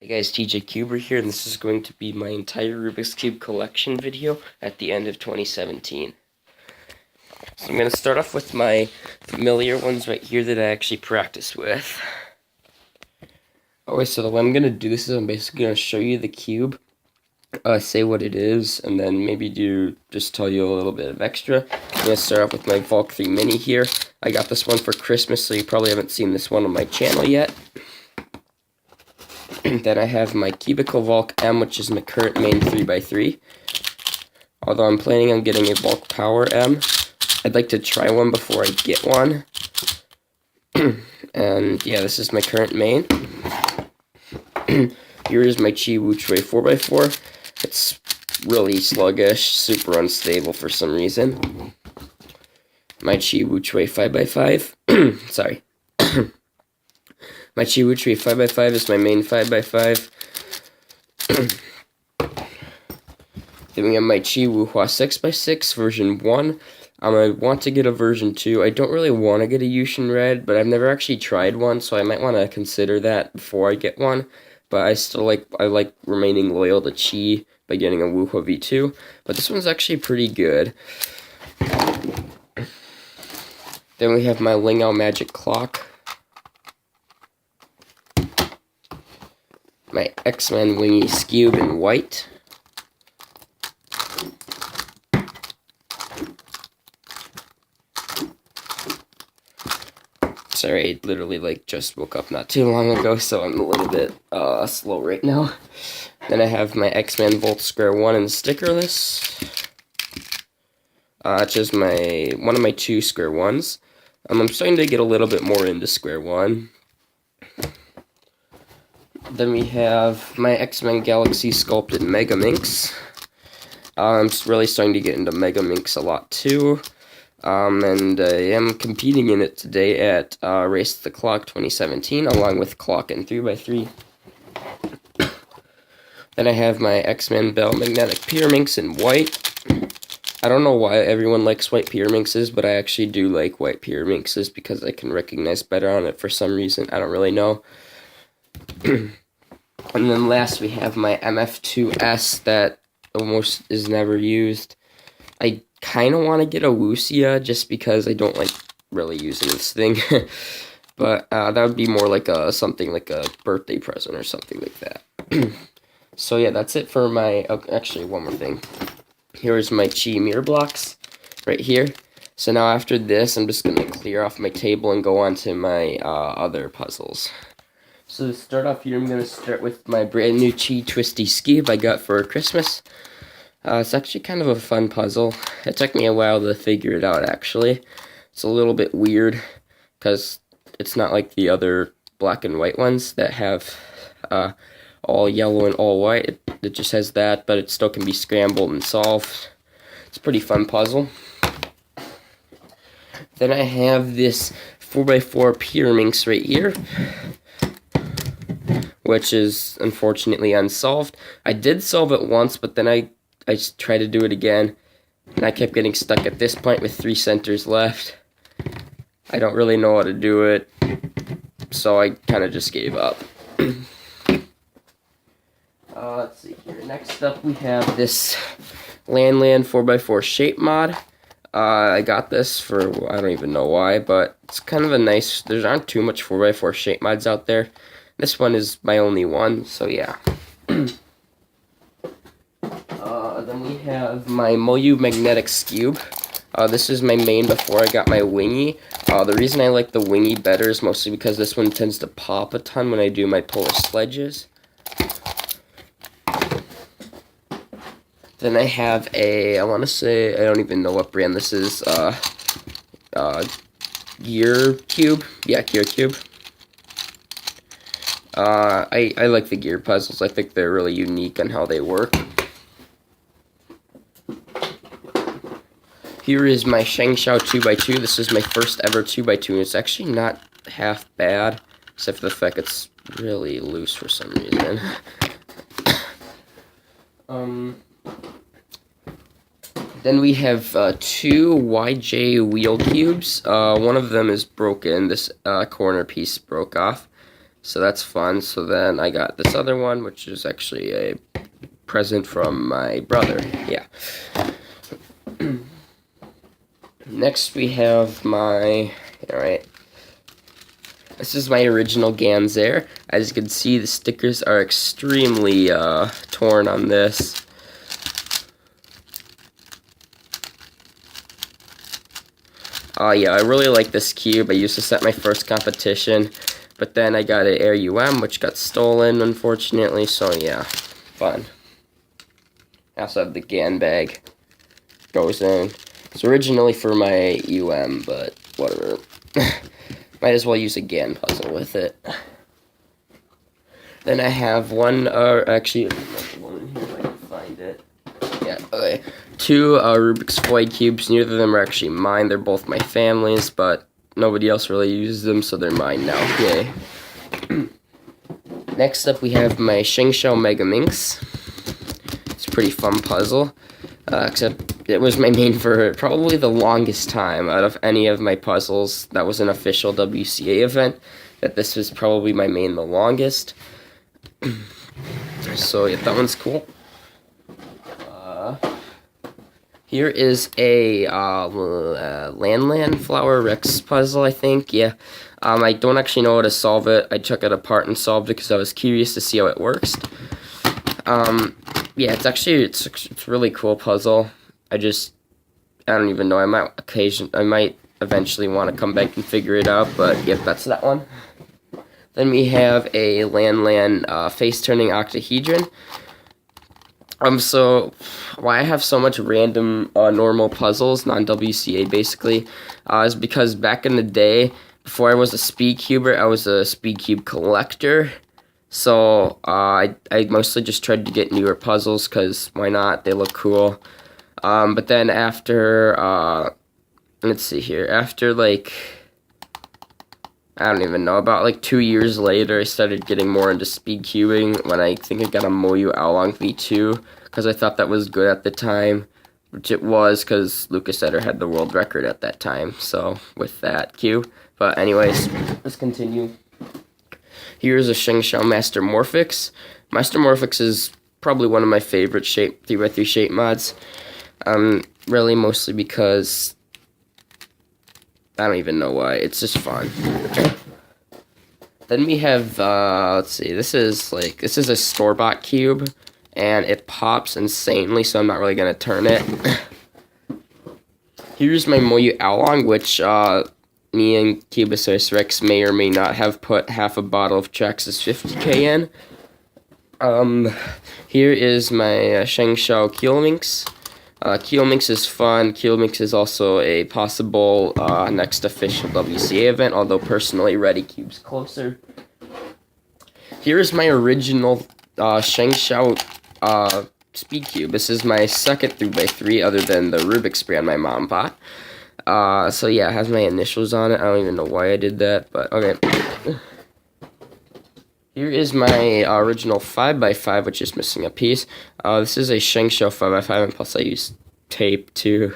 Hey guys, TJ Cuber here, and this is going to be my entire Rubik's Cube collection video at the end of 2017. So I'm going to start off with my familiar ones right here that I actually practice with. Okay, so the way I'm going to do this is I'm basically going to show you the cube, say what it is, and then maybe just tell you a little bit of extra. I'm going to start off with my Valk 3 Mini here. I got this one for Christmas, so you probably haven't seen this one on my channel yet. Then I have my Cubicle Valk M, which is my current main 3x3. Although I'm planning on getting a Valk Power M, I'd like to try one before I get one. And yeah, this is my current main. Here is my Chi Wuchui 4x4. It's really sluggish, super unstable for some reason. My Chi Wuchui 5x5. Sorry. My Chi Wuchui 5x5 is my main 5x5. Then we have my Chi Wuhua 6x6 version 1. I want to get a version 2. I don't really want to get a Yushin Red, but I've never actually tried one, so I might want to consider that before I get one. But I like remaining loyal to Chi by getting a Wuhua V2. But this one's actually pretty good. Then we have my Lingao Magic Clock. My X-Men Wingy Scube in white. Sorry, I literally just woke up not too long ago, so I'm a little bit slow right now. Then I have my X-Men Volt Square 1 and stickerless. Which is one of my 2 Square 1s. I'm starting to get a little bit more into Square 1. Then we have my X-Men Galaxy Sculpted Mega Minx. I'm really starting to get into Mega Minx a lot too. And I am competing in it today at Race to the Clock 2017, along with Clock and 3x3. Then I have my X-Men Bell Magnetic Pyraminx in white. I don't know why everyone likes white Pyraminxes, but I actually do like white Pyraminxes because I can recognize better on it for some reason. I don't really know. And then last we have my MF2S that almost is never used. I kind of want to get a Wuxia just because I don't like really using this thing. But that would be more like something like a birthday present or something like that. So yeah, that's it for my... Oh, actually, one more thing. Here's my Chi mirror blocks right here. So now after this, I'm just going to clear off my table and go on to my other puzzles. So to start off here, I'm going to start with my brand new Chi Twisty Scube I got for Christmas. It's actually kind of a fun puzzle. It took me a while to figure it out, actually. It's a little bit weird, because it's not like the other black and white ones that have all yellow and all white. It just has that, but it still can be scrambled and solved. It's a pretty fun puzzle. Then I have this 4x4 Pyraminx right here, which is unfortunately unsolved. I did solve it once, but then I tried to do it again, and I kept getting stuck at this point with 3 centers left. I don't really know how to do it, so I kind of just gave up. Let's see here. Next up, we have this Lan 4x4 shape mod. I got this for, I don't even know why, but it's kind of a nice, there aren't too much 4x4 shape mods out there. This one is my only one, so yeah. Then we have my Moyu Magnetic Scube. This is my main before I got my Wingy. The reason I like the Wingy better is mostly because this one tends to pop a ton when I do my Polar Sledges. Then I have I want to say, I don't even know what brand this is, Gear Cube. Yeah, Gear Cube. I like the gear puzzles. I think they're really unique on how they work. Here is my Shengshao 2x2. This is my first ever 2x2, and it's actually not half bad, except for the fact it's really loose for some reason. Then we have 2 YJ wheel cubes. One of them is broken. This corner piece broke off. So that's fun. So then I got this other one, which is actually a present from my brother. Yeah. Next we have my, alright, this is my original Ganzare. As you can see, the stickers are extremely torn on this. Yeah, I really like this cube. I used this at my first competition, but then I got an Air UM, which got stolen, unfortunately, so yeah, fun. I also have the GAN bag. Goes in. It's originally for my UM, but whatever. Might as well use a GAN puzzle with it. Then I have one, actually, one in here if I can find it. Yeah, okay. Two Rubik's Void cubes. Neither of them are actually mine. They're both my family's, but nobody else really uses them, so they're mine now. Yay. Next up, we have my ShengShou Mega Minx. It's a pretty fun puzzle, except it was my main for probably the longest time out of any of my puzzles. That was an official WCA event, that this was probably my main the longest. So yeah, that one's cool. Here is a Lan Flower Rex puzzle, I think. Yeah, I don't actually know how to solve it. I took it apart and solved it because I was curious to see how it works. Yeah, it's a really cool puzzle. I don't even know. I might eventually want to come back and figure it out. But yep, that's that one. Then we have a Lan face-turning octahedron. So why I have so much random normal puzzles, non-WCA basically, is because back in the day, before I was a speed cuber, I was a speed cube collector. So I mostly just tried to get newer puzzles because why not? They look cool. But then after let's see here, after like, I don't even know, about like 2 years later, I started getting more into speed cubing when I think I got a Moyu Aolong V2, because I thought that was good at the time, which it was, because Lucas Etter had the world record at that time, so with that cube. But anyways, let's continue. Here's a ShengShou Master Morphix. Master Morphix is probably one of my favorite 3x3 shape mods, really mostly because I don't even know why. It's just fun. Then we have, let's see, this is a store-bought cube, and it pops insanely, so I'm not really going to turn it. Here's my Moyu Aolong, which me and Cubosaurus Rex may or may not have put half a bottle of Traxxas 50k in. Here is my ShengShou Keelminx. Keelminx is fun. Keelminx is also a possible next official WCA event, although personally Ready Cube's closer. Here is my original ShengShou Speed Cube. This is my second 3x3 other than the Rubik's brand my mom bought. So yeah, it has my initials on it. I don't even know why I did that, but okay. Here is my original 5x5, which is missing a piece. This is a ShengShou 5x5, and plus I used tape to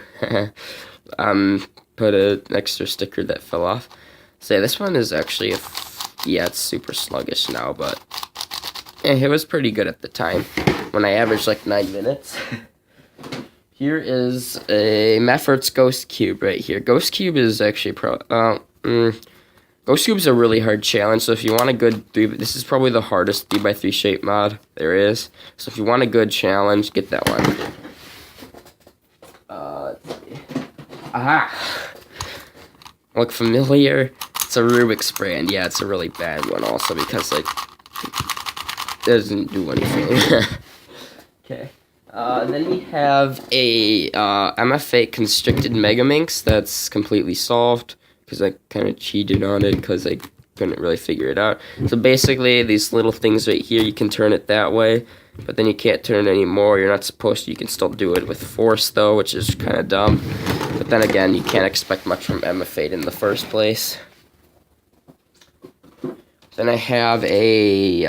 put an extra sticker that fell off. So yeah, this one is actually, yeah, it's super sluggish now, but it was pretty good at the time, when I averaged like 9 minutes. Here is a Meffert's Ghost Cube right here. Ghost Cube is actually Ghost Cube's a really hard challenge, so if you want a good this is probably the hardest 3x3 shape mod there is. So if you want a good challenge, get that one. Let's see. Aha! Look familiar? It's a Rubik's brand. Yeah, it's a really bad one also because like it doesn't do anything. Okay. Then we have a MF8 Constricted Mega Minx that's completely solved, because I kind of cheated on it because I couldn't really figure it out. So basically, these little things right here, you can turn it that way, but then you can't turn it anymore. You're not supposed to. You can still do it with force, though, which is kind of dumb. But then again, you can't expect much from MF8 in the first place. Then I have a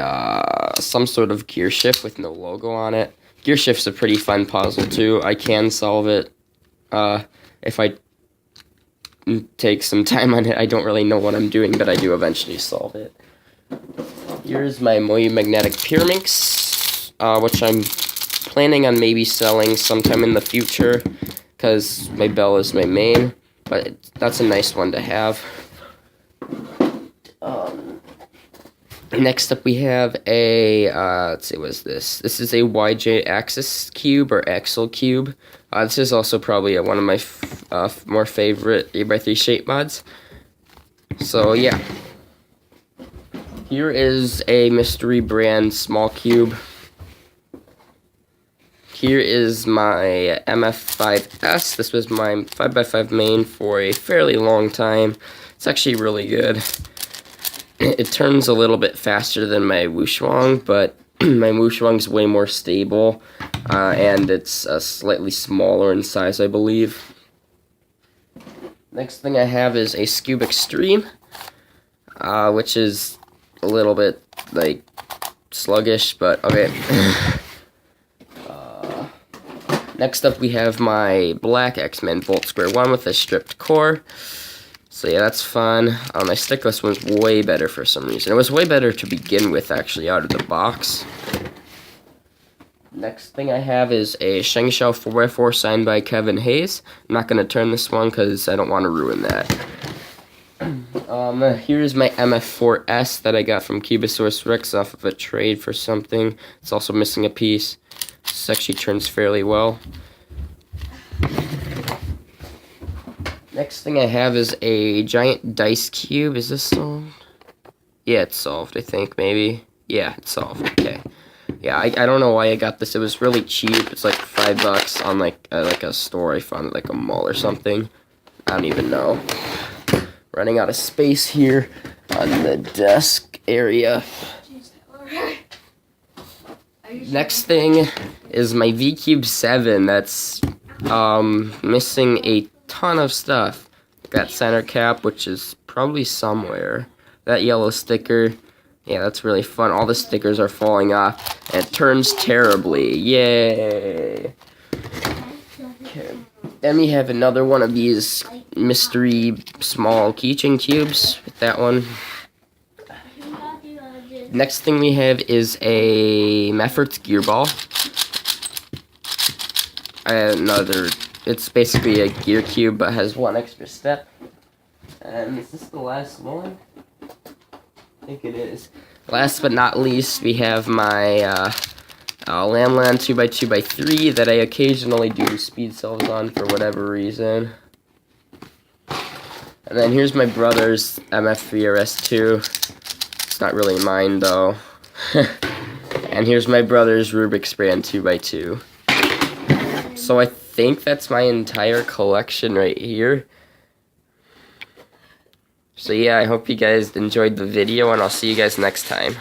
some sort of gear shift with no logo on it. Gear shift's a pretty fun puzzle, too. I can solve it if I take some time on it. I don't really know what I'm doing, but I do eventually solve it. Here's my Moyu Magnetic Pyraminx, which I'm planning on maybe selling sometime in the future, because my bell is my main, but that's a nice one to have. Next up we have a, let's see, what is this? This is a YJ Axis Cube, or Axle Cube. This is also probably one of my more favorite 8x3 shape mods. So yeah. Here is a Mystery Brand Small Cube. Here is my MF5S. This was my 5x5 main for a fairly long time. It's actually really good. It turns a little bit faster than my Wushuang, but my Wushuang's way more stable, and it's slightly smaller in size, I believe. Next thing I have is a Scube Extreme, which is a little bit, like, sluggish, but okay. Next up we have my Black X-Men Volt Square 1 with a stripped core. So yeah, that's fun. My stickless one's way better for some reason. It was way better to begin with, actually, out of the box. Next thing I have is a Shengshou 4x4 signed by Kevin Hayes. I'm not going to turn this one because I don't want to ruin that. Here's my MF4S that I got from Cubosaurus Rex off of a trade for something. It's also missing a piece. This actually turns fairly well. Next thing I have is a giant dice cube. Is this solved? Yeah, it's solved, I think, maybe. Yeah, it's solved. Okay. Yeah, I don't know why I got this. It was really cheap. It's like $5 on like a store. I found it like a mall or something. I don't even know. Running out of space here on the desk area. Next thing is my V-Cube 7. That's missing a ton of stuff. Got center cap, which is probably somewhere. That yellow sticker, yeah, that's really fun. All the stickers are falling off, and it turns terribly. Yay! Okay. Then we have another one of these mystery small keychain cubes with that one. Next thing we have is a Meffert's Gear Ball. It's basically a gear cube, but has one extra step. And is this the last one? I think it is. Last but not least, we have my Lamland 2x2x3 that I occasionally do speed cells on for whatever reason. And then here's my brother's MF3RS2. It's not really mine, though. And here's my brother's Rubik's Brand 2x2. So I think that's my entire collection right here. So yeah, I hope you guys enjoyed the video, and I'll see you guys next time.